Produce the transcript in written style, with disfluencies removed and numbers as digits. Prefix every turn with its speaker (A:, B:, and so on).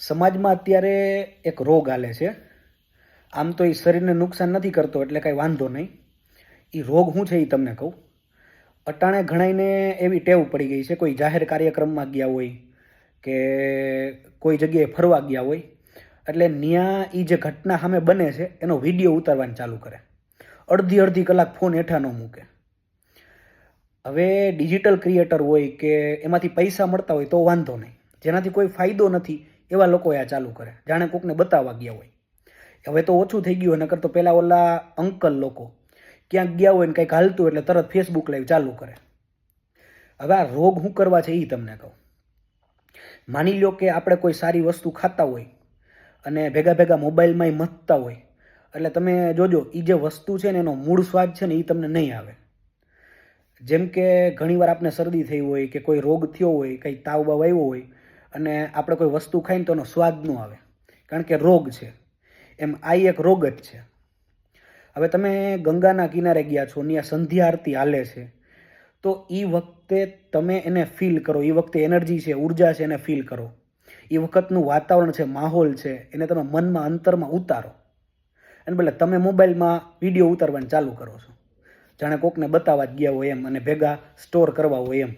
A: સમાજમાં અત્યારે એક રોગ હાલે છે. આમ તો એ શરીરને નુકસાન નથી કરતો એટલે કાંઈ વાંધો નહીં. એ રોગ શું છે એ તમને કહું. અટાણે ઘણાઈને એવી ટેવ પડી ગઈ છે, કોઈ જાહેર કાર્યક્રમમાં ગયા હોય કે કોઈ જગ્યાએ ફરવા ગયા હોય એટલે ત્યાં એ જે ઘટના સામે બને છે એનો વિડીયો ઉતારવાનું ચાલુ કરે. અડધી અડધી કલાક ફોન હેઠા ન મૂકે. હવે ડિજિટલ ક્રિએટર હોય કે એમાંથી પૈસા મળતા હોય તો વાંધો નહીં, જેનાથી કોઈ ફાયદો નથી એવા લોકો આ ચાલુ કરે, જાણે કોકને બતાવવા ગયા હોય. હવે તો ઓછું થઈ ગયું, નકર તો પહેલાં ઓલા અંકલ લોકો ક્યાંક ગયા હોય ને કંઈક હાલતું એટલે તરત ફેસબુક લાઈવ ચાલુ કરે. હવે આ રોગ શું કરવા છે એ તમને કહું. માની લો કે આપણે કોઈ સારી વસ્તુ ખાતા હોય અને ભેગા ભેગા મોબાઈલમાંય મથતા હોય, એટલે તમે જોજો એ જે વસ્તુ છે ને એનો મૂળ સ્વાદ છે ને એ તમને નહીં આવે. જેમ કે ઘણીવાર આપણે શરદી થઈ હોય કે કોઈ રોગ થયો હોય, કંઈ તાવ બાવ આવ્યો હોય અને આપણે કોઈ વસ્તુ ખાઈને તો એનો સ્વાદ ન આવે, કારણ કે રોગ છે. એમ આ એક રોગ જ છે. હવે તમે ગંગાના કિનારે ગયા છો, ત્યાં સંધ્યા આરતી હાલે છે, તો એ વખતે તમે એને ફીલ કરો, એ વખતે એનર્જી છે, ઉર્જા છે એને ફીલ કરો. એ વખતનું વાતાવરણ છે, માહોલ છે, એને તમે મનમાં અંતરમાં ઉતારો. અને બદલે તમે મોબાઈલમાં વિડીયો ઉતારવાનું ચાલુ કરો છો, જાણે કોકને બતાવવા જ ગયા હોય એમ અને ભેગા સ્ટોર કરવા હોય એમ.